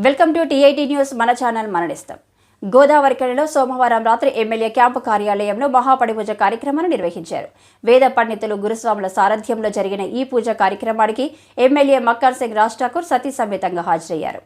Welcome to TIT news. మన channel మననిస్తాం. గోదావరిఖనిలో సోమవారం రాత్రి ఎమ్మెల్యే క్యాంపు కార్యాలయంలో మహాపడిపూజ కార్యక్రమాన్ని నిర్వహించారు. వేద పండితులు గురుస్వాముల సారథ్యంలో జరిగిన ఈ పూజ కార్యక్రమానికి ఎమ్మెల్యే మక్కర్ సింగ్ రాజ్ ఠాకూర్ సతీ సమేతంగా హాజరయ్యారు.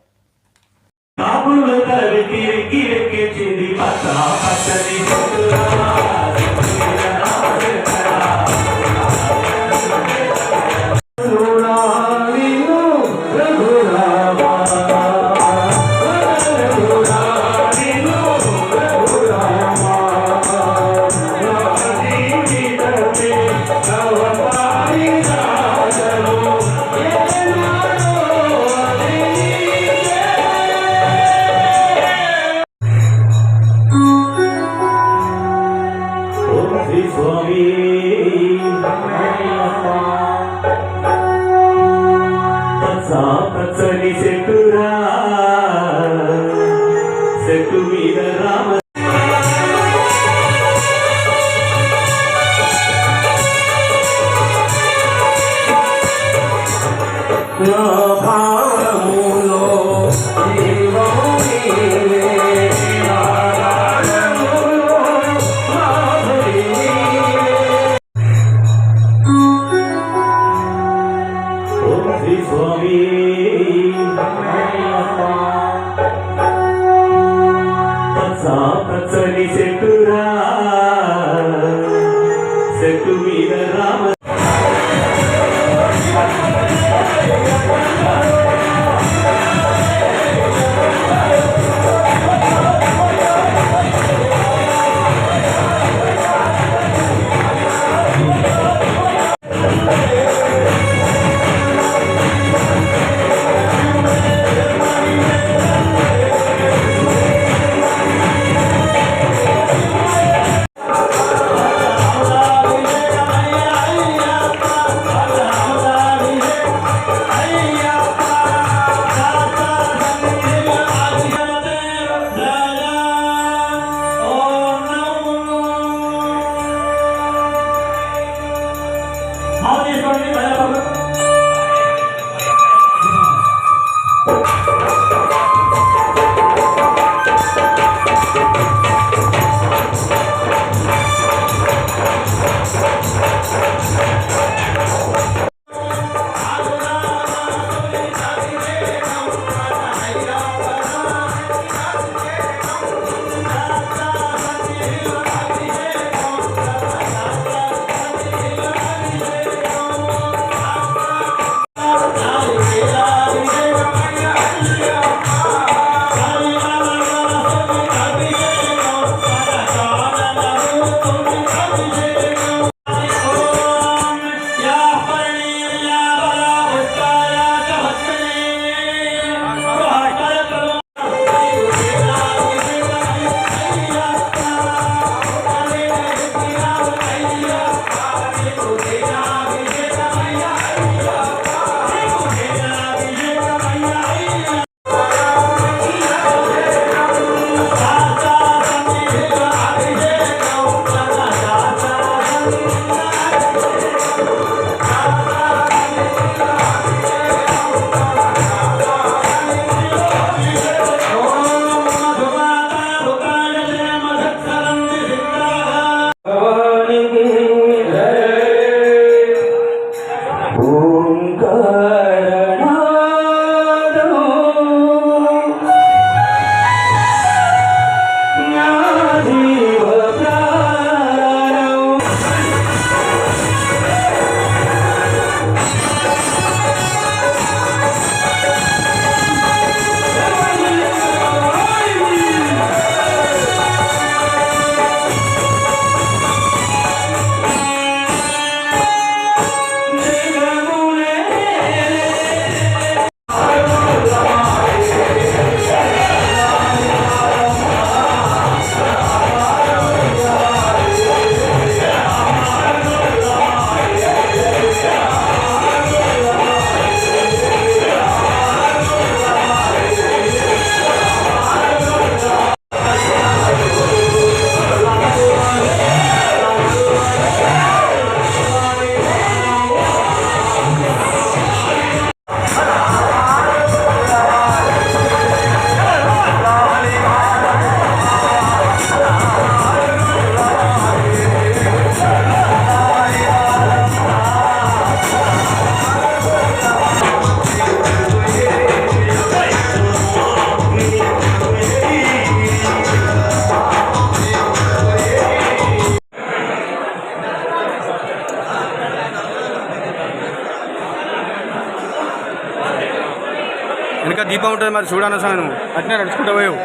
దీపం ఉంటుంది మరి చూడన్న సార్ నువ్వు అట్నే నడుచుకుంటూ పోయావు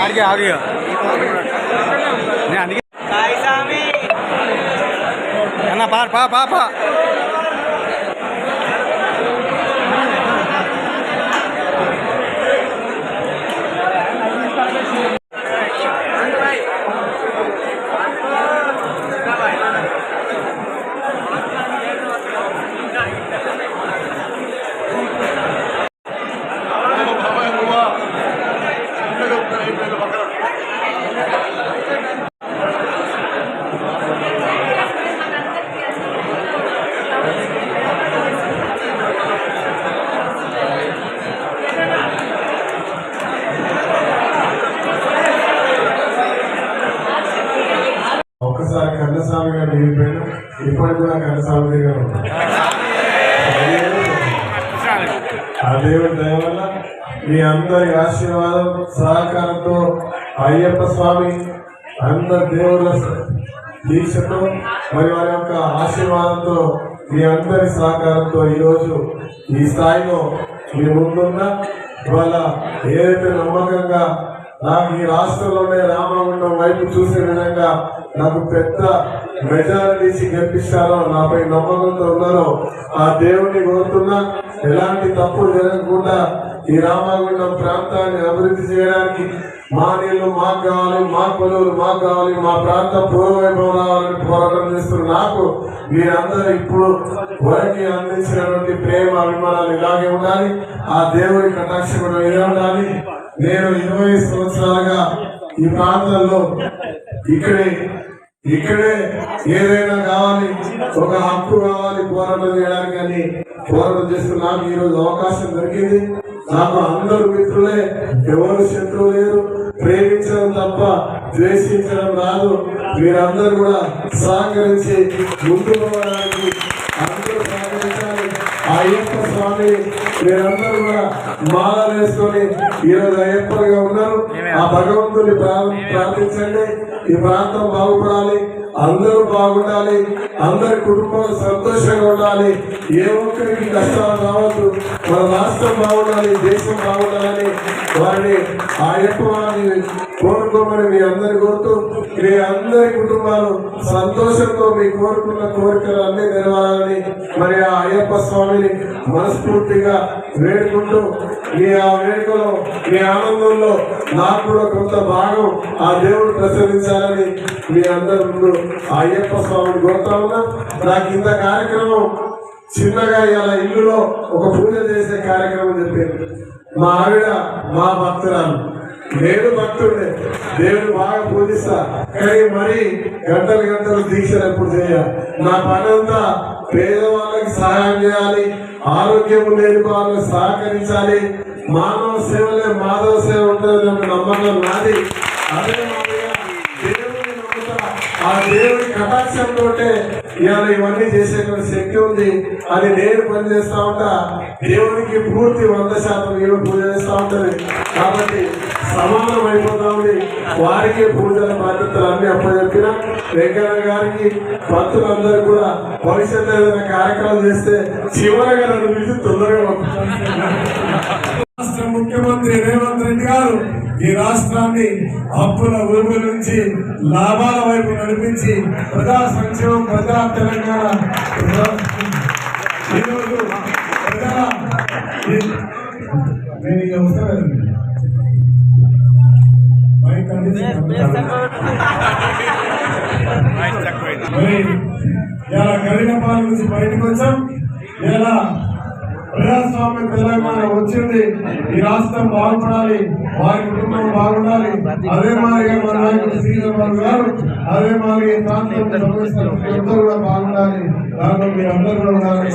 ఆడికి ఆగిగా నేను అందుకే అన్న పా పా పా పా ఒక్కసారి కన్నస్వామి గారు వెళ్ళిపోయాను, ఇప్పటికి కూడా కన్నస్వామి గారు ఉంటారు. ఆ దేవుడి దయ వల్ల మీ అందరి ఆశీర్వాదం సహకారంతో అయ్యప్ప స్వామి అందరి దేవుళ్ళ దీక్షతో మరి వారి యొక్క ఆశీర్వాదంతో మీ అందరి సహకారంతో ఈరోజు ఈ స్థాయిలో మీ ముందున్న ఇవాళ ఏదైతే నమ్మకంగా నాకు ఈ రాష్ట్రంలోనే రామగుండం వైపు చూసే విధంగా నాకు పెద్ద మెజారిటీ గెలిపిస్తారో నాపై నమ్మకంతో ఉన్నారో ఆ దేవుడిని కోరుతున్నా ఎలాంటి తప్పులు జరగకుండా ఈ రామగుండం ప్రాంతాన్ని అభివృద్ధి చేయడానికి మా నీళ్లు మాకు కావాలి, మా కొలువులు మాకు కావాలి, మా ప్రాంతం పూర్వవైభవం రావాలని పోరాటం చేస్తున్న నాకు మీరందరూ ఇప్పుడు వరకు అందించినటువంటి ప్రేమ అభిమానాలు ఇలాగే ఉండాలి. ఆ దేవుడి కటాక్షం కూడా ఇదే ఉండాలి. నేను 20 సంవత్సరాలుగా ఈ ప్రాంతంలో ఇక్కడే ఏదైనా కావాలి, ఒక హక్కు కావాలి పోరాటం చేయడానికి అని పోరాటం చేస్తున్న నాకు ఈరోజు అవకాశం దొరికింది. నాకు అందరూ మిత్రులే, ఎవరు శత్రువు లేరు. ప్రేమించడం తప్ప ద్వేషించడం రాదు. మీరందరూ కూడా సహకరించి ముందుకు పోవడానికి అందరూ సహకరించాలి. అయ్యప్ప స్వామి మీరందరూ కూడా మాల వేసుకొని ఈరోజు అయ్యప్పగా ఉన్నారు. ఆ భగవంతుని ప్రార్థించండి. ఈ ప్రాంతం బాగుపడాలి, అందరూ బాగుండాలి, అందరి కుటుంబాలు సంతోషంగా ఉండాలి, ఏ ఒక్కరికి కష్టాలు రావద్దు, మన రాష్ట్రం బాగుండాలి, దేశం బాగుండాలని వారిని ఆ అయ్యప్ప వారిని కోరుకోమని మీ అందరి కోరుతూ మీ అందరి కుటుంబాలు సంతోషంతో మీ కోరుకున్న కోరికలు అన్ని నెరవేరాలని మరి ఆ అయ్యప్ప స్వామిని మనస్ఫూర్తిగా వేడుకుంటూ మీ ఆ వేడుకలో మీ ఆనందంలో నాకు కూడా కొంత భాగం ఆ దేవుడు ప్రసాదించాలని మీ అందరి ముందు అయ్యప్ప స్వామిని కోరుతా ఉన్నా. నాకు ఇంత కార్యక్రమం చిన్నగా ఇలా ఇల్లులో ఒక పూజ చేసే కార్యక్రమం చెప్పారు. మా ఆవిడ మా భక్తురాలు, నేను భక్తుడే, దేవుడు బాగా పూజిస్తా, కానీ మరి గంటలు దీక్షలు ఎప్పుడు చేయాలి. నా పని అంతా పేదవాళ్ళకి సహాయం చేయాలి, ఆరోగ్యం లేని వాళ్ళకి సహకరించాలి, మానవ సేవలే మాధవ సేవ ఉంటుందని నమ్మకం నాది. అదే దేవుడిని నమ్ముతా, ఆ దేవుడి కటాక్షంతో ఇవాళ ఇవన్నీ చేసేటువంటి శక్తి ఉంది అని నేను పనిచేస్తా ఉంటా. దేవునికి పూర్తి 100% నేను పూజ చేస్తా ఉంటది. కాబట్టి సమానం అయిపోతా ఉంది. వారికి పూజల బాధ్యతలు అన్ని అప్పచెప్పిన వెంకయ్య గారికి భక్తులందరూ కూడా భవిష్యత్తు ఏదైనా కార్యక్రమం చేస్తే చివరగా నన్ను పిలిచి తొందరగా రాష్ట్ర ముఖ్యమంత్రి రేవంత్ రెడ్డి గారు ఈ రాష్ట్రాన్ని అప్పుల ఊబి నుంచి లాభాల వైపు నడిపించి ప్రజా సంక్షేమం, ప్రజా తెలంగాణ ఈరోజు ప్రజల నేను ఇక వస్తానండి ఇలా గడినపాల నుంచి బయటకు వచ్చాం. ఇలా ప్రజాస్వామ్య తెలంగాణ వచ్చింది. ఈ రాష్ట్రం బాగుపడాలి, వారి కుటుంబం బాగుండాలి. అదే మాదిరిగా మన నాయకుడు శ్రీధర్ గారు, అదే మాదిరిగా ప్రాంతం కూడా బాగుండాలి. దాంట్లో మీరు అందరూ కూడా ఉండాలని